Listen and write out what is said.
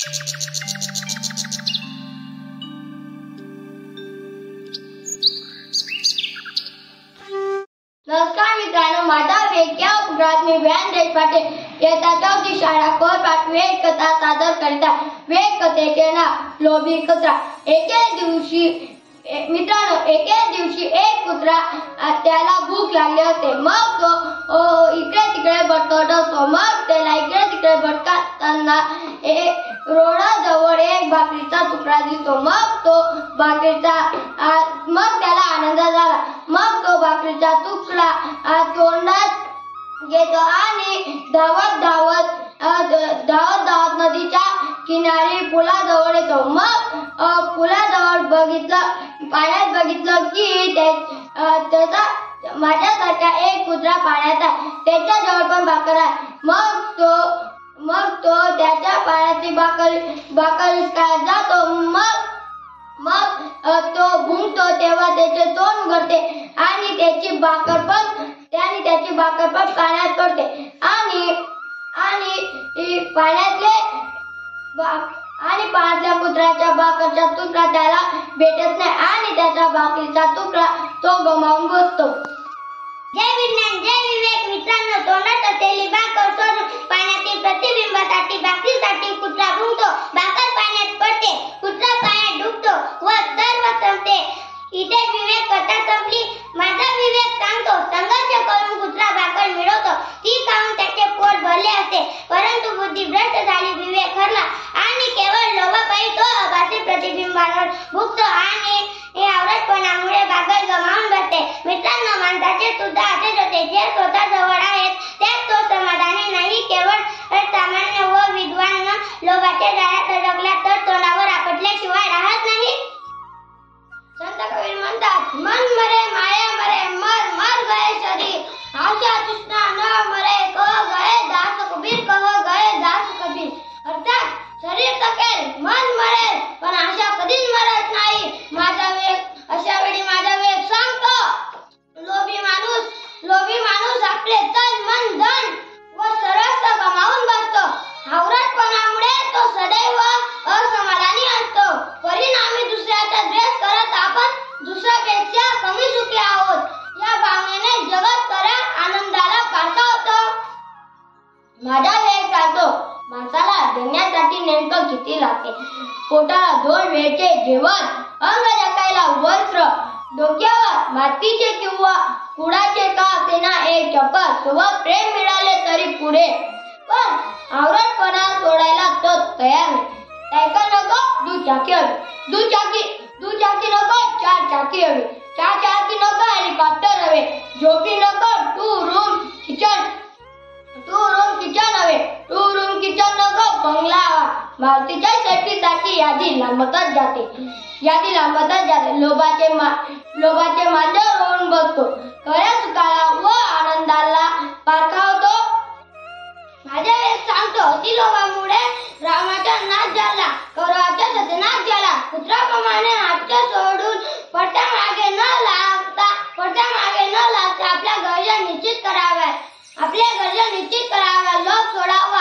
नमस्कार मित्रांनो, माझा वेग या उपग्रहात मी व्यान देशपांडे इयत्ता 4ची शाळा कोरपाट वेग कथा सादर करीत आहे. वेग कथेचे नाव लोभी कुत्रा. एके दिवशी एक कुत्रा त्याला भूक लागली होती. मग तो इकडे तिकडे भटकत असतो. मग त्याला इकडे तिकडे भटकताना रोडाजवळ एक भाकरीचा तुकडा दिसतो. मग त्याला आनंद झाला. मग तो भाकरीचा तुकडा तोंडात घेतो आणि धावत नदीच्या किनारी पुलाजवळ येतो. मग पुलाजवळ पाण्यात बघितलं की त्याचा माझ्यासारखा एक कुत्रा पाण्यात आहे. त्याच्याजवळ पण भाकर आहे. मग तो त्याच्या पाण्याची भाकर विस्कळत जातो. मग तो भुंकतो तेव्हा त्याचे तोंड उघडते आणि त्याची भाकर पण पाण्यात पडते आणि पाण्यातल्या कुत्र्याच्या भाकरचा तुकडा त्याला भेटत नाही आणि त्याचा भाकरीचा तुकडा तो गमावून बसतो. जय विज्ञान जय विवेक. मित्रांनो, तोंडात असलेली भाकर सोडून पाण्यातील प्रतिबिंबासाठी भाकरीसाठी कुत्रा भुंकतो. भाकर पाण्यात पडते, कुत्रा पाण्यात डुबतो व सर्व संपते. इथे विवेक कथा संपली. माझा विवेक सांगतो, संघर्ष करून कुत्रा भाकर मिळवतो. ती खाऊन त्याचे पोट भरले असते, परंतु बुद्धी भ्रष्ट झाली. विवेक हरला आणि केवळ लोभापायी तो आभासी प्रतिबिंबांवर भुंकतो आणि आवडतपणामुळे भाकर गमावून बसते. मित्रांनो, माणसाचे सुद्धा असेच होते. जे स्वतः जवळ आहेत त्यात तो समाधानी नाही. केवळ सामान्य व विद्वान लोभाच्या जाळ्यात अडकला तर तोंडावर आपटल्याशिवाय राहत नाही. संत कबीर म्हणतात, मन मरे माया मरे, मर मर गए शरीर, आशा तृष्णा न मरे, कह गए दास कबीर, कह गए दास कबीर. अर्थात शरीर थकेल, मन मरेल, पण आशा कधीच मरत नाही. अशा वेळी माझा वेग सांगतो, लोभी माणूस आपले तन मन धन व सर्वस्व गमावून बसतो. हावरटपणामुळे तो सदैव असमाधानी असतो. परिणामी दुसऱ्याचा द्वेष करत आपण दुसऱ्यापेक्षा कमी सुखी आहोत. या भावनेने जगत खऱ्या आनंदाला पारखवतो. माझा वेग सांगतो, माणसाला जगण्यासाठी नेमकं किती लागते. पोटाला 2 वेळचे जेवण, अंग जगायला वस्त्र, डोक्यावर मातीचे किंवा कुडाचे का असेना एक चप्पल, सोबत प्रेम मिळाले तरी पुरे. पण आवरटपणा सोडायला तो तयार नाही. सायकल नको, दुचाकी हवी. दुचाकी नको, 4 चाकी हवी. 4 चाकी नको, हेलिकॉप्टर हवे. झोपडी नको, 2 रूम किचन हवे. 2 रूम किचन नको, बंगला हवा. मारुतीच्या सेफ्टीसाठी यादी लांबतच जाते. लोभाचे मांजर होऊन बसतो. खऱ्या सुखाला व आनंदाला पारखावतो. माझा वेग सांगतो, अति लोभामुळे रावणाचा नाश झाला, कौरवाचा सत्यानाश झाला. कुत्राप्रमाणे नाट्य सोडून पडत्या मागे न लागता आपल्या गरजा निश्चित कराव्या. लोभ सोडावा